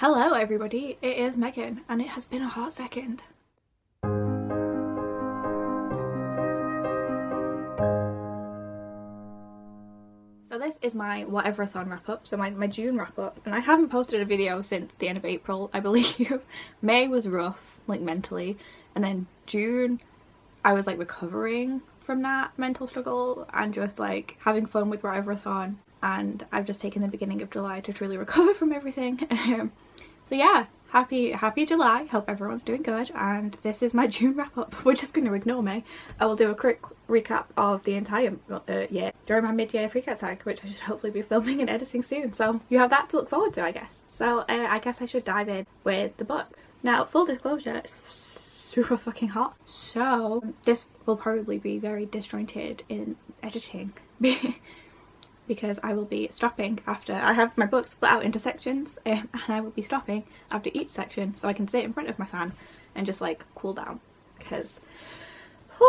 Hello everybody, it is Megan and it has been a hot second. So this is my Whateverthon wrap up, so my June wrap up, and I haven't posted a video since the end of April, I believe. May was rough, like mentally, and then June I was like recovering from that mental struggle and just like having fun with Whateverthon, and I've just taken the beginning of July to truly recover from everything. So yeah, happy July, hope everyone's doing good, and this is my June wrap up. We're just going to ignore May. I will do a quick recap of the entire year during my mid-year freak out tag, which I should hopefully be filming and editing soon, so you have that to look forward to, I guess. So I guess I should dive in with the book. Now, full disclosure, it's super fucking hot, so this will probably be very disjointed in editing because I will be stopping after I have my book split out into sections, and I will be stopping after each section so I can sit in front of my fan and just like cool down because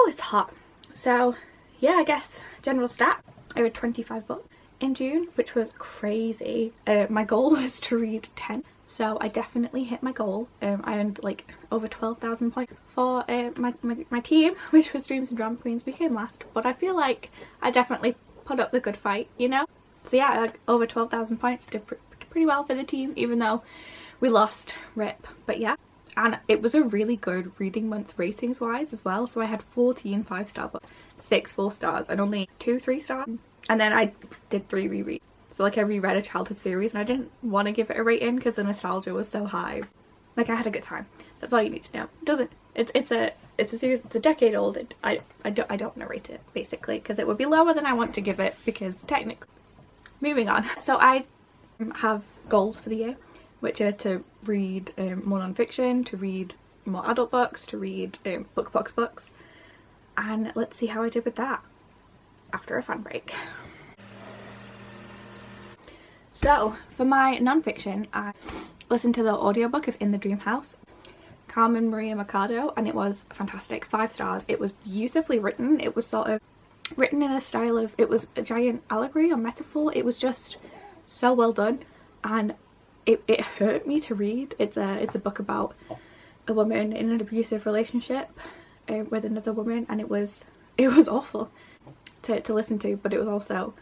it's hot. So yeah, I guess general stat, I read 25 books in June, which was crazy. My goal was to read 10, so I definitely hit my goal. I earned like over 12,000 points for my team, which was Dreams and Drama Queens. We came last, but I feel like I definitely put up the good fight, you know? So yeah, like over 12,000 points, did pretty well for the team, even though we lost, rip. But yeah, and it was a really good reading month ratings wise as well. So I had 14 5-star books, 6 4 stars, and only 2 3 stars. And then I did 3 rereads. So like I reread a childhood series and I didn't want to give it a rating because the nostalgia was so high. Like I had a good time. That's all you need to know. It's a series that's a decade old. I don't want to rate it basically because it would be lower than I want to give it because technically. Moving on. So I have goals for the year, which are to read more non-fiction, to read more adult books, to read book box books, and let's see how I did with that after a fan break. So for my non-fiction, I listened to the audiobook of In the Dream House, Carmen Maria Mercado, and it was fantastic. 5 stars. It was beautifully written. It was sort of written in a style of, it was a giant allegory or metaphor. It was just so well done, and it hurt me to read. It's a book about a woman in an abusive relationship with another woman, and it was awful to listen to, but it was also,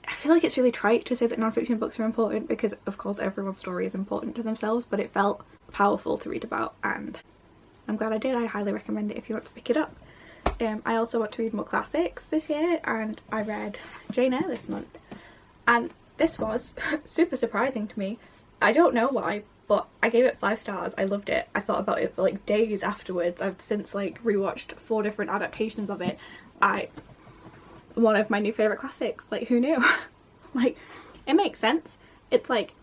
I feel like it's really trite to say that non-fiction books are important because of course everyone's story is important to themselves, but it felt powerful to read about and I'm glad I did. I highly recommend it if you want to pick it up. I also want to read more classics this year, and I read Jane Eyre this month, and this was super surprising to me. I don't know why, but I gave it 5 stars. I loved it. I thought about it for like days afterwards. I've since like rewatched 4 different adaptations of it. One of my new favourite classics, like who knew? Like it makes sense. It's like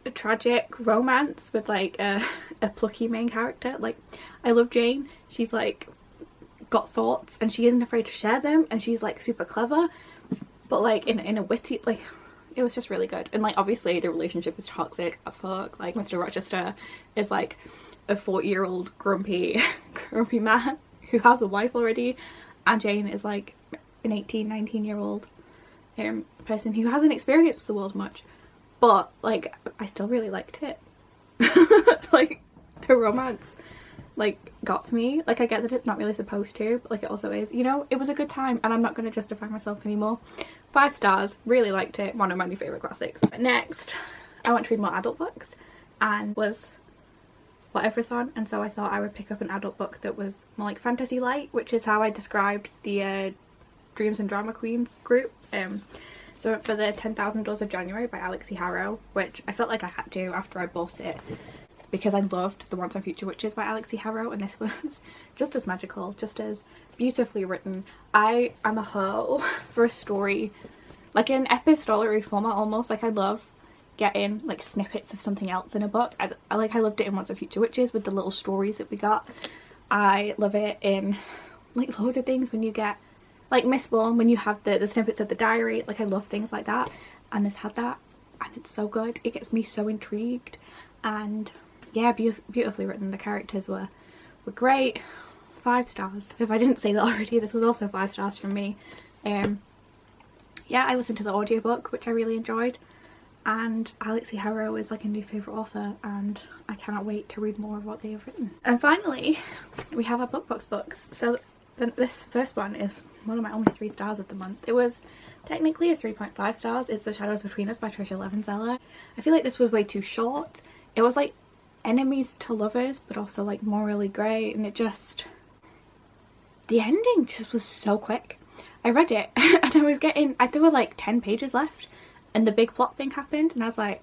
a tragic romance with like a plucky main character. Like I love Jane. She's like got thoughts and she isn't afraid to share them, and she's like super clever, but like in a witty, like it was just really good. And like obviously the relationship is toxic as fuck. Like Mr. Rochester is like a 40-year-old grumpy man who has a wife already, and Jane is like an 19-year-old person who hasn't experienced the world much, but like I still really liked it. Like the romance like got to me. Like I get that it's not really supposed to, but like it also is, you know. It was a good time and I'm not going to justify myself anymore. 5 stars, really liked it, one of my new favourite classics. Next I want to read more adult books, and was Whateverthon, and so I thought I would pick up an adult book that was more like fantasy light, which is how I described the Dreams and Drama Queens group. So I went for the 10,000 Doors of January by Alexi Harrow, which I felt like I had to after I bought it because I loved The Once and Future Witches by Alexi Harrow, and this was just as magical, just as beautifully written. I am a hoe for a story like in epistolary format almost. Like I love getting like snippets of something else in a book. I loved it in Once and Future Witches with the little stories that we got. I love it in like loads of things when you get like Mistborn, when you have the snippets of the diary. Like I love things like that, and this had that, and it's so good. It gets me so intrigued, and yeah, beautifully written. The characters were great. 5 stars. If I didn't say that already, this was also 5 stars from me. Yeah, I listened to the audiobook, which I really enjoyed, and Alexi Harrow is like a new favourite author, and I cannot wait to read more of what they have written. And finally, we have our BookBox books. So this first one is one of my only 3 stars of the month. It was technically a 3.5 stars. It's The Shadows Between Us by Tricia Levenseller. I feel like this was way too short. It was like enemies to lovers, but also like morally grey, and it just... the ending just was so quick. I read it and I was getting... there were like 10 pages left and the big plot thing happened, and I was like,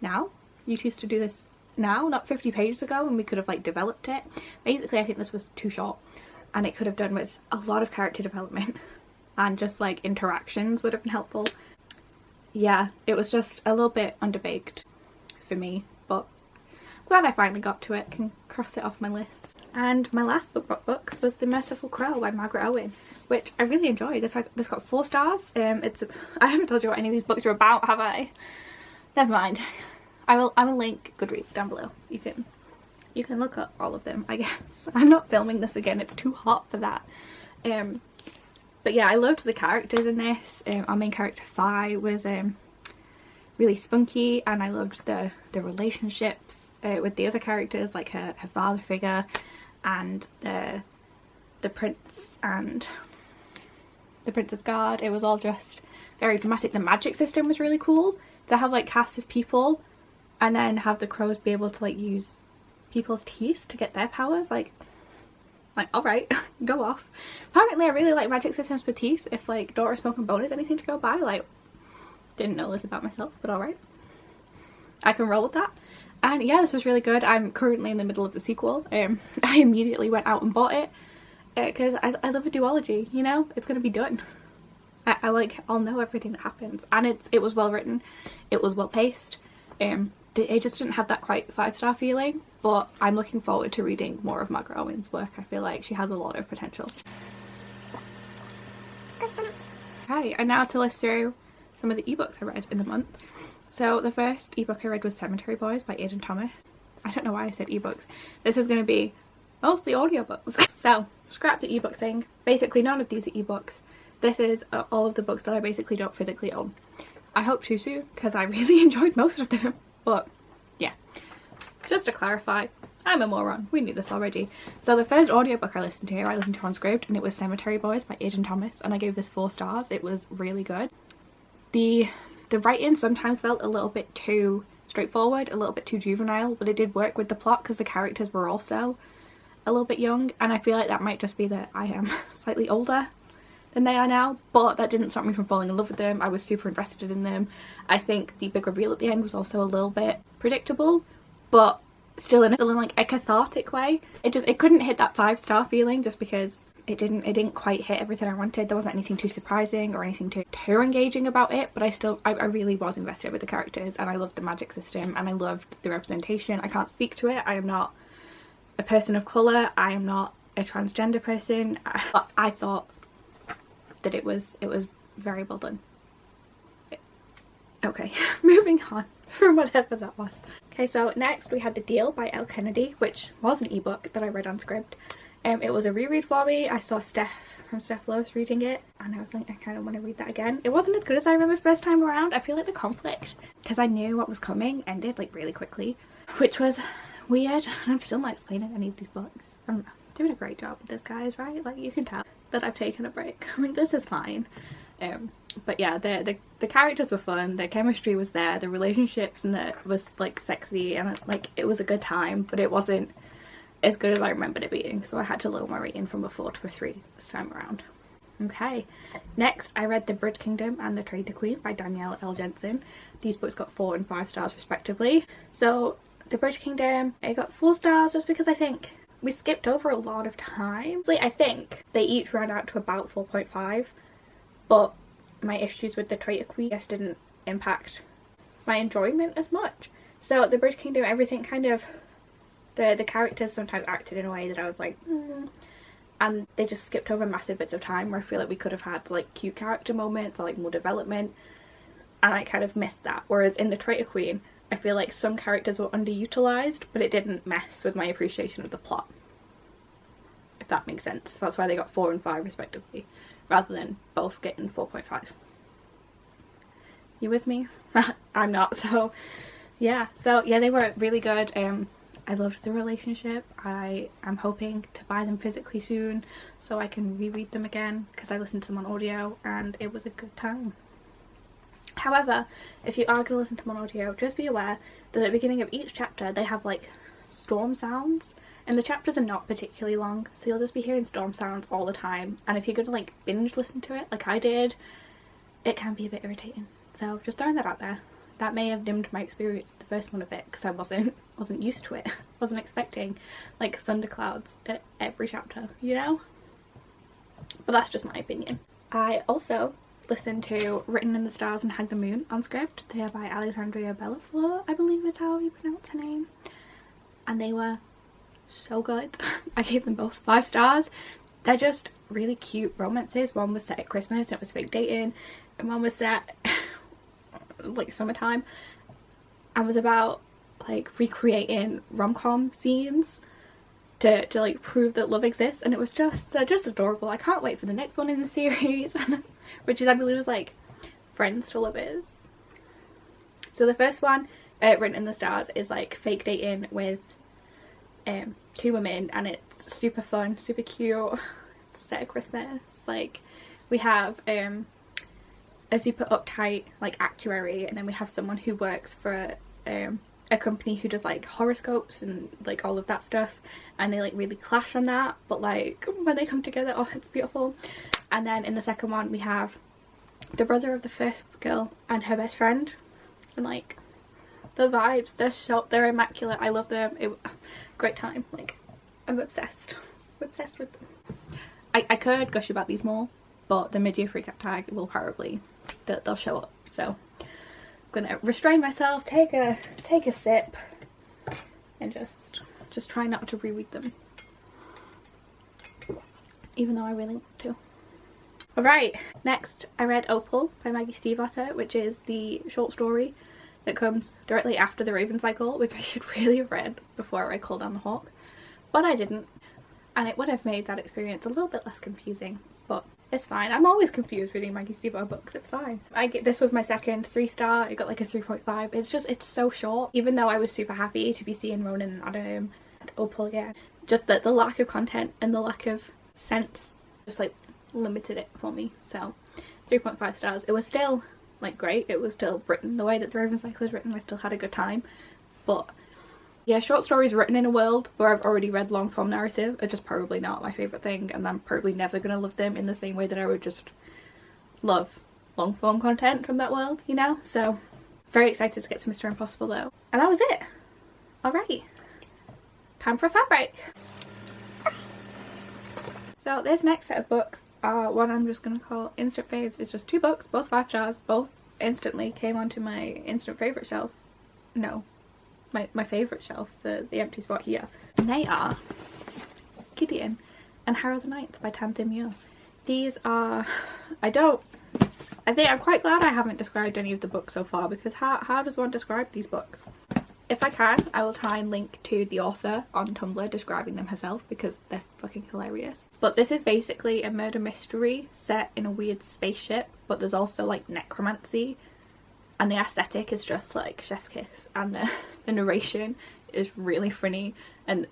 now? You choose to do this now, not 50 pages ago, and we could have like developed it. Basically, I think this was too short, and it could have done with a lot of character development and just like interactions would have been helpful. Yeah, it was just a little bit underbaked for me, but I'm glad I finally got to it, can cross it off my list. And my last books was The Merciful Crow by Margaret Owen, which I really enjoyed. This got 4 stars. I haven't told you what any of these books are about, have I? Never mind. I will link Goodreads down below. You can look up all of them, I guess. I'm not filming this again, it's too hot for that. But yeah, I loved the characters in this. Our main character Fi was really spunky, and I loved the relationships with the other characters, like her father figure and the prince and the Princess Guard. It was all just very dramatic. The magic system was really cool, to have like casts of people and then have the crows be able to like use people's teeth to get their powers. Like alright, go off. Apparently I really like magic systems with teeth. If like Daughter Smoke and Bone is anything to go by, like, didn't know this about myself, but alright, I can roll with that. And yeah, this was really good. I'm currently in the middle of the sequel. I immediately went out and bought it because I love a duology, you know? It's gonna be done. I'll know everything that happens, and it was well written, it was well paced. It just didn't have that quite 5-star feeling, but I'm looking forward to reading more of Margaret Owen's work. I feel like she has a lot of potential. Okay, and now to list through some of the ebooks I read in the month. So the first ebook I read was Cemetery Boys by Aidan Thomas. I don't know why I said ebooks. This is going to be mostly audiobooks. So scrap the ebook thing. Basically none of these are ebooks. This is all of the books that I basically don't physically own. I hope to soon, because I really enjoyed most of them. But yeah, just to clarify, I'm a moron. We knew this already. So the first audiobook I listened to on Scribd, and it was Cemetery Boys by Aidan Thomas, and I gave this 4 stars. It was really good. The writing sometimes felt a little bit too straightforward, a little bit too juvenile, but it did work with the plot because the characters were also a little bit young, and I feel like that might just be that I am slightly older than they are now, but that didn't stop me from falling in love with them. I was super invested in them. I think the big reveal at the end was also a little bit predictable, but still in like a cathartic way. It couldn't hit that 5-star feeling just because it didn't quite hit everything I wanted. There wasn't anything too surprising or anything too engaging about it, but I really was invested with the characters, and I loved the magic system, and I loved the representation. I can't speak to it. I am not a person of colour. I am not a transgender person. But I thought that it was very well done. Okay, moving on from whatever that was. Okay, so next we had The Deal by Elle Kennedy, which was an ebook that I read on Scribd. It was a reread for me. I saw Steph from Steph Lewis reading it, and I was like, I kind of want to read that again. It wasn't as good as I remember first time around. I feel like the conflict, because I knew what was coming, ended like really quickly, which was weird. I'm still not explaining any of these books. I'm doing a great job with this, guys, right? Like, you can tell that I've taken a break. Like, this is fine. But yeah, the characters were fun, the chemistry was there, the relationships and was like sexy, and like it was a good time, but it wasn't as good as I remembered it being, so I had to lower my rating from a 4 to a 3 this time around. Okay, next I read The Bridge Kingdom and The Traitor Queen by Danielle L. Jensen. These books got 4 and 5 stars respectively. So The Bridge Kingdom, it got 4 stars just because I think we skipped over a lot of time. Like, I think they each ran out to about 4.5, but my issues with The Traitor Queen just didn't impact my enjoyment as much. So The Bridge Kingdom, everything kind of, the characters sometimes acted in a way that I was like, and they just skipped over massive bits of time where I feel like we could have had like cute character moments or like more development, and I kind of missed that. Whereas in The Traitor Queen, I feel like some characters were underutilized, but it didn't mess with my appreciation of the plot, if that makes sense. That's why they got 4 and 5 respectively, rather than both getting 4.5. You with me? I'm not. So yeah, they were really good. I loved the relationship. I am hoping to buy them physically soon so I can reread them again, because I listened to them on audio and it was a good time. However, if you are going to listen to them on audio, just be aware that at the beginning of each chapter they have like storm sounds, and the chapters are not particularly long, so you'll just be hearing storm sounds all the time, and if you're going to like binge listen to it like I did, it can be a bit irritating. So just throwing that out there. That may have dimmed my experience of the first one a bit, because I wasn't used to it. Wasn't expecting like thunderclouds at every chapter, you know? But that's just my opinion. I also listened to Written in the Stars and Hang the Moon on script. They are by Alexandria Bellafleur, I believe is how you pronounce her name. And they were so good. I gave them both 5 stars. They're just really cute romances. One was set at Christmas and it was fake dating, and one was set like summertime and was about like recreating rom-com scenes to like prove that love exists, and it was they're just adorable. I can't wait for the next one in the series which is, I believe, is like Friends to Lovers. So the first one, Written in the Stars, is like fake dating with 2 women, and it's super fun, super cute. It's set at Christmas. Like, we have a super uptight like actuary, and then we have someone who works for a company who does like horoscopes and like all of that stuff, and they like really clash on that, but like when they come together, oh, it's beautiful. And then in the second one we have the brother of the first girl and her best friend, and like the vibes, they're immaculate. I love them. Great time. Like, I'm obsessed with them. I could gush about these more, but the mid-year freak out tag will probably, they'll show up, so I'm gonna restrain myself, take a sip, and just try not to reread them, even though I really want to. Alright, next I read Opal by Maggie Stiefvater, which is the short story that comes directly after the Raven cycle, which I should really have read before I Call Down the Hawk, but I didn't, and it would have made that experience a little bit less confusing, but it's fine. I'm always confused reading Maggie Stiefvater books, it's fine. This was my second 3-star, it got like a 3.5. It's so short, even though I was super happy to be seeing Ronan and Adam and Opal again. Just that the lack of content and the lack of sense just like limited it for me, so 3.5 stars. It was still like great, it was still written the way that the Raven cycle is written. I still had a good time, but yeah, short stories written in a world where I've already read long form narrative are just probably not my favourite thing, and I'm probably never going to love them in the same way that I would just love long form content from that world, you know? So very excited to get to Mr. Impossible though. And that was it. Alright, time for a fan break. So this next set of books are one I'm just going to call instant faves. It's just 2 books, both 5 stars, both instantly came onto my instant favourite shelf. No. My favourite shelf, the empty spot here. And they are Gideon and Harrow the Ninth by Tamsin Muir. These are, I think I'm quite glad I haven't described any of the books so far, because how does one describe these books? If I can, I will try and link to the author on Tumblr describing them herself, because they're fucking hilarious. But this is basically a murder mystery set in a weird spaceship, but there's also like necromancy. And the aesthetic is just like chef's kiss, and the narration is really funny, and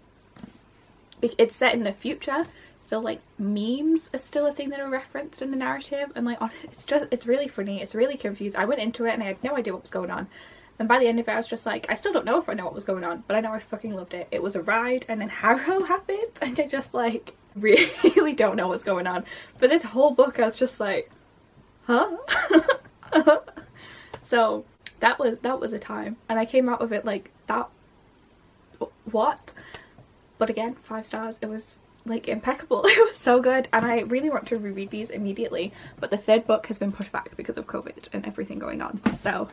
it's set in the future, so like memes are still a thing that are referenced in the narrative, and like it's really funny, it's really confused. I went into it and I had no idea what was going on, and by the end of it I was just like, I still don't know if I know what was going on, but I know I fucking loved it. It was a ride, and then Harrow happened and I just like really don't know what's going on. For this whole book I was just like, huh? So that was a time, and I came out of it like, that, what? But again, 5 stars. It was like impeccable. It was so good, and I really want to reread these immediately, but the 3rd book has been pushed back because of COVID and everything going on, so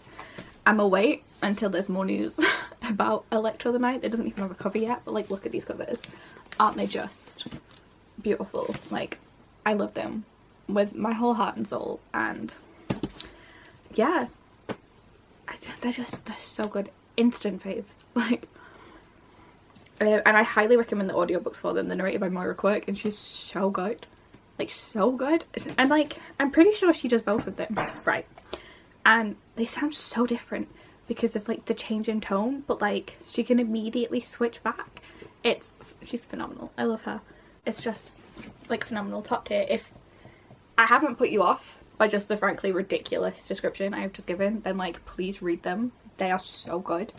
I'm gonna wait until there's more news about Electra the Ninth. It doesn't even have a cover yet, but like, look at these covers. Aren't they just beautiful? Like, I love them with my whole heart and soul, and yeah, they're so good. Instant faves. Like, and I highly recommend the audiobooks for them. They're narrated by Moira Quirk, and she's so good. Like, so good. And like, I'm pretty sure she does both of them. Right. and they sound so different because of like the change in tone, but like she can immediately switch back. She's phenomenal. I love her. It's just like phenomenal, top tier. If I haven't put you off by just the frankly ridiculous description I have just given, then like please read them. They are so good.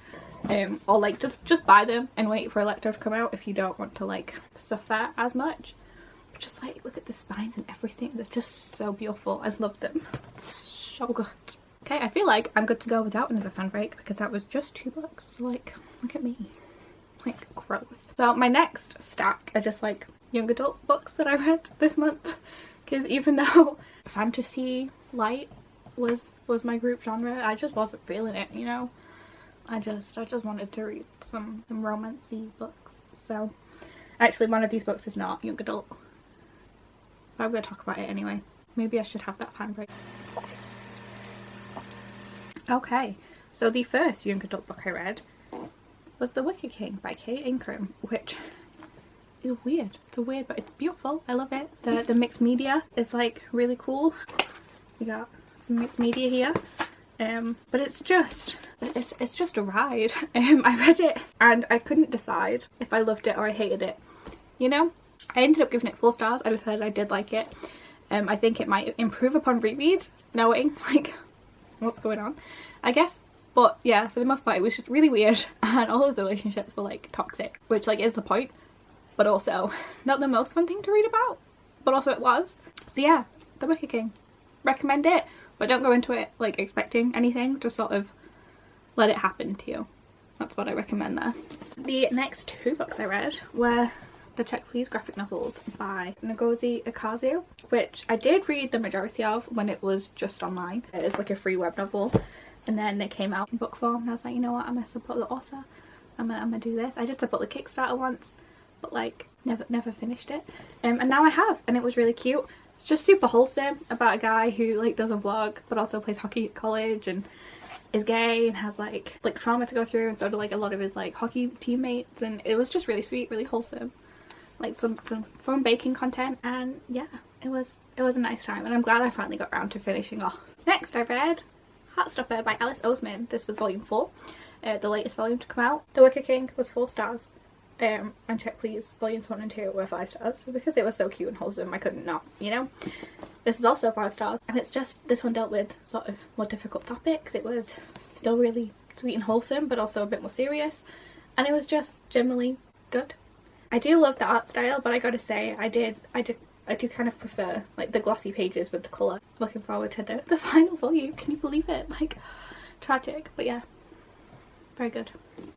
Or like just buy them and wait for Electro to come out if you don't want to like suffer as much. But just like look at the spines and everything, they're just so beautiful. I love them. So good. Okay, I feel like I'm good to go with that one as a fan break because that was just 2 books. So like, look at me. Like, growth. So my next stack are just like young adult books that I read this month. Because even though fantasy light was my group genre, I just wasn't feeling it, you know? I just wanted to read some romancy books. So actually one of these books is not young adult. But I'm going to talk about it anyway. Maybe I should have that fan break. Okay, so the first young adult book I read was The Wicker King by Kate Ingram, which is weird. It's weird, but it's beautiful. I love it. The mixed media is like really cool. We got some mixed media here. But it's just a ride. I read it and I couldn't decide if I loved it or I hated it. You know? I ended up giving it 4 stars. I decided I did like it. I think it might improve upon reread, knowing like what's going on, I guess. But yeah, for the most part it was just really weird and all of the relationships were like toxic, which like is the point, but also not the most fun thing to read about, but also it was. So yeah, The Wicker King. Recommend it, but don't go into it like expecting anything, just sort of let it happen to you. That's what I recommend there. The next 2 books I read were the Check Please graphic novels by Ngozi Akazu, which I did read the majority of when it was just online. It's like a free web novel, and then they came out in book form and I was like, you know what, I'm gonna support the author. I'm gonna do this. I did support the Kickstarter once, but like never finished it. And now I have, and it was really cute. It's just super wholesome about a guy who like does a vlog but also plays hockey at college and is gay and has like trauma to go through, and so do like a lot of his like hockey teammates, and it was just really sweet, really wholesome. Like some fun baking content, and yeah, it was a nice time, and I'm glad I finally got around to finishing off. Next I read Heartstopper by Alice Oseman. This was volume 4, the latest volume to come out. The Wicker King was 4 stars, and Check Please volumes 1 and 2 were 5 stars. So because it was so cute and wholesome, I couldn't not, you know. This is also 5 stars, and it's just, this one dealt with sort of more difficult topics. It was still really sweet and wholesome, but also a bit more serious, and it was just generally good. I do love the art style, but I gotta say, I do kind of prefer like the glossy pages with the colour. Looking forward to the final volume. Can you believe it? Like, tragic, but yeah, very good.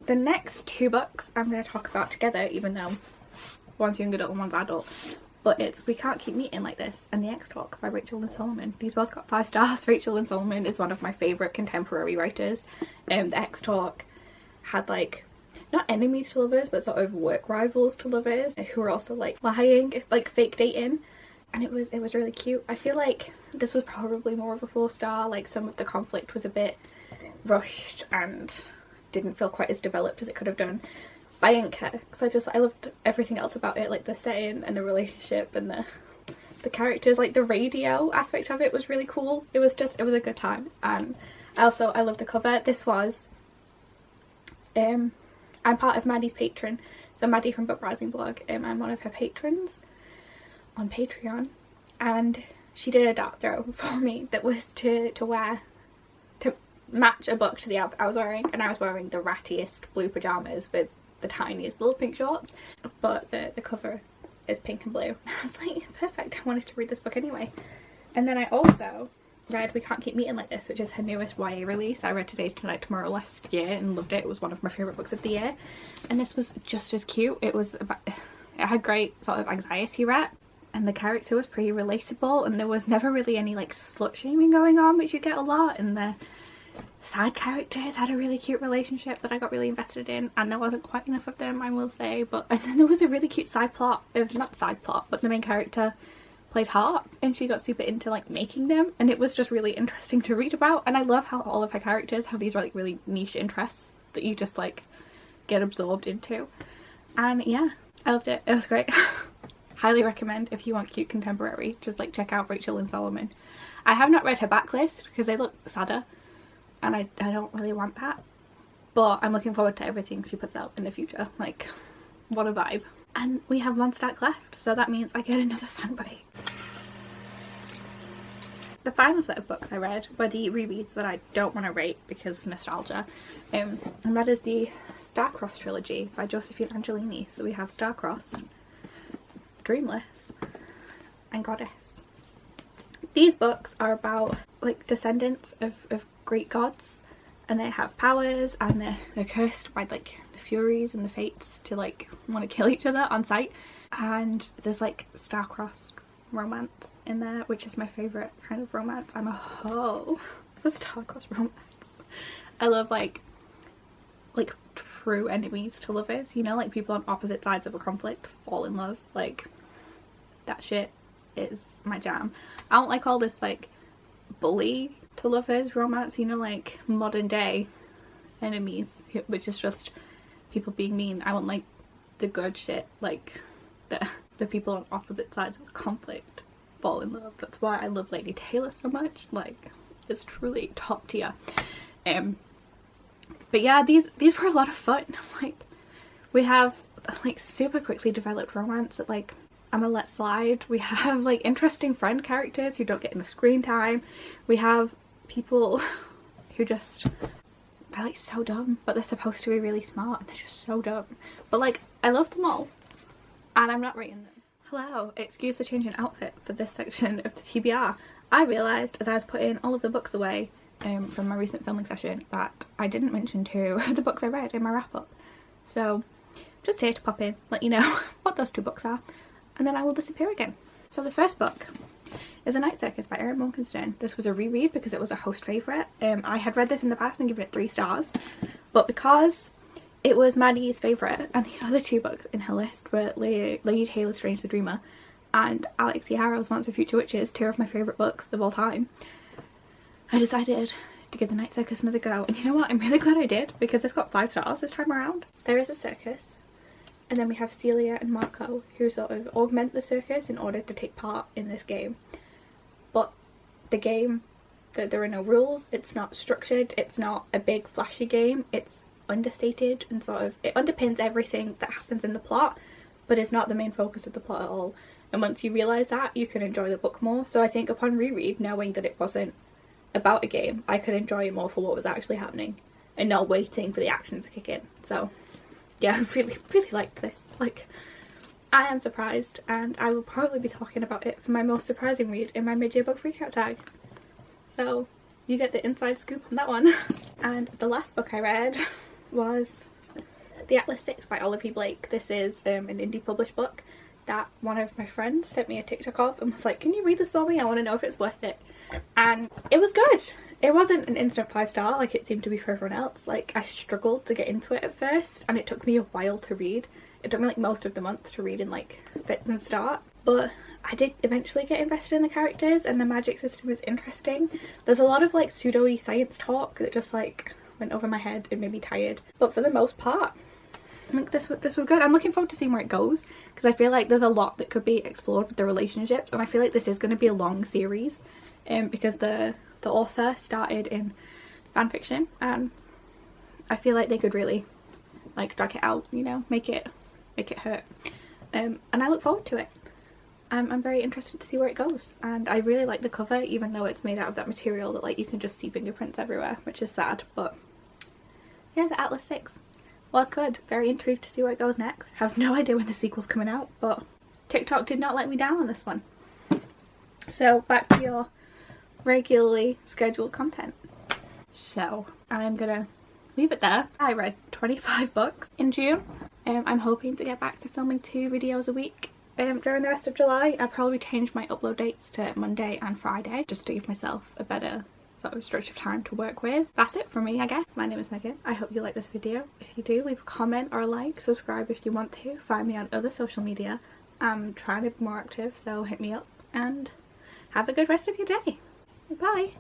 The next 2 books I'm going to talk about together, even though one's young adult and one's adult, but it's We Can't Keep Meeting Like This and The X-Talk by Rachel Lynn Solomon. These both got 5 stars. Rachel Lynn Solomon is one of my favourite contemporary writers. The X-Talk had like, not enemies to lovers, but sort of work rivals to lovers who were also like lying, like fake dating, and it was really cute. I feel like this was probably more of a 4 star. Like some of the conflict was a bit rushed and didn't feel quite as developed as it could have done. But I didn't care because I loved everything else about it, like the setting and the relationship and the characters. Like the radio aspect of it was really cool. It was a good time, and I love the cover. This was I'm part of Maddie's Patreon, so Maddie from Book Rising blog, I'm one of her patrons on Patreon, and she did a dart throw for me that was to match a book to the outfit I was wearing, and I was wearing the rattiest blue pyjamas with the tiniest little pink shorts, but the cover is pink and blue. I was like, perfect, I wanted to read this book anyway. And then I also read We Can't Keep Meeting Like This, which is her newest YA release. I read Today, Tonight, Tomorrow last year and loved it. It was one of my favourite books of the year, and this was just as cute. It had great sort of anxiety rep, and the character was pretty relatable, and there was never really any like slut shaming going on, which you get a lot, and the side characters had a really cute relationship that I got really invested in, and there wasn't quite enough of them, I will say. And then there was a really cute side plot, not side plot, but the main character played harp, and she got super into like making them, and it was just really interesting to read about. And I love how all of her characters have these like really niche interests that you just like get absorbed into, and yeah, I loved it. It was great. Highly recommend if you want cute contemporary. Just like check out Rachel Lynn Solomon. I have not read her backlist because they look sadder, and I don't really want that. But I'm looking forward to everything she puts out in the future. Like, what a vibe. And we have one stack left, so that means I get another fan break. The final set of books I read were the rereads that I don't want to rate because nostalgia. And that is the Starcross trilogy by Josephine Angelini. So we have Starcross, Dreamless, and Goddess. These books are about like descendants of Greek gods, and they have powers, and they're cursed by like the Furies and the Fates to like want to kill each other on sight. And there's like star-crossed romance in there, which is my favourite kind of romance. I'm a hoe for star-crossed romance. I love like true enemies to lovers, you know, like people on opposite sides of a conflict fall in love. Like, that shit is my jam. I don't like all this like bully to lovers romance, you know, like modern day enemies, which is just people being mean. I want like the good shit, like the people on opposite sides of conflict fall in love. That's why I love Lady Taylor so much. Like, it's truly top tier. But yeah, these were a lot of fun. Like, we have like super quickly developed romance that like I'm gonna let slide. We have like interesting friend characters who don't get enough screen time. We have people who just, they're like so dumb, but they're supposed to be really smart and they're just so dumb. But like, I love them all and I'm not rating them. Hello, excuse the change in outfit for this section of the TBR. I realised as I was putting all of the books away from my recent filming session that I didn't mention 2 of the books I read in my wrap up. So just here to pop in, let you know what those 2 books are, and then I will disappear again. So the first book is A Night Circus by Erin Wilkinson. This was a reread because it was a host favourite. I had read this in the past and given it 3 stars, but because it was Maddie's favourite and the other 2 books in her list were Lady Taylor's Strange the Dreamer and Alex E. Harrow's Once and Future Witches, 2 of my favourite books of all time, I decided to give The Night Circus another go. And you know what, I'm really glad I did because it's got 5 stars this time around. There is a circus, and then we have Celia and Marco who sort of augment the circus in order to take part in this game. But the game, there are no rules, it's not structured, it's not a big flashy game, it's understated and sort of, it underpins everything that happens in the plot, but it's not the main focus of the plot at all. And once you realise that, you can enjoy the book more. So I think upon reread, knowing that it wasn't about a game, I could enjoy it more for what was actually happening and not waiting for the action to kick in. So yeah, I really liked this. Like, I am surprised, and I will probably be talking about it for my most surprising read in my mid-year book freakout tag. So you get the inside scoop on that one. And the last book I read was The Atlas 6 by Olivia Blake. This is an indie published book that one of my friends sent me a TikTok of and was like, can you read this for me? I want to know if it's worth it. And it was good. It wasn't an instant 5-star like it seemed to be for everyone else. Like, I struggled to get into it at first and it took me a while to read. It took me like most of the month to read in like fits and start. But I did eventually get invested in the characters and the magic system is interesting. There's a lot of like pseudo-y science talk that just like went over my head and made me tired. But for the most part, I think this was good. I'm looking forward to seeing where it goes because I feel like there's a lot that could be explored with the relationships, and I feel like this is going to be a long series because the author started in fan fiction and I feel like they could really like drag it out, you know, make it hurt, and I look forward to it. I'm very interested to see where it goes, and I really like the cover even though it's made out of that material that like you can just see fingerprints everywhere, which is sad. But yeah, the Atlas 6 was good. Very intrigued to see where it goes next. Have no idea when the sequel's coming out, but TikTok did not let me down on this one. So back to your regularly scheduled content. So I'm gonna leave it there. I read 25 books in June. I'm hoping to get back to filming 2 videos a week during the rest of July. I'll probably change my upload dates to Monday and Friday just to give myself a better sort of stretch of time to work with. That's it from me, I guess. My name is Megan. I hope you like this video. If you do, leave a comment or a like, subscribe if you want to, find me on other social media. I'm trying to be more active, so hit me up and have a good rest of your day. Bye!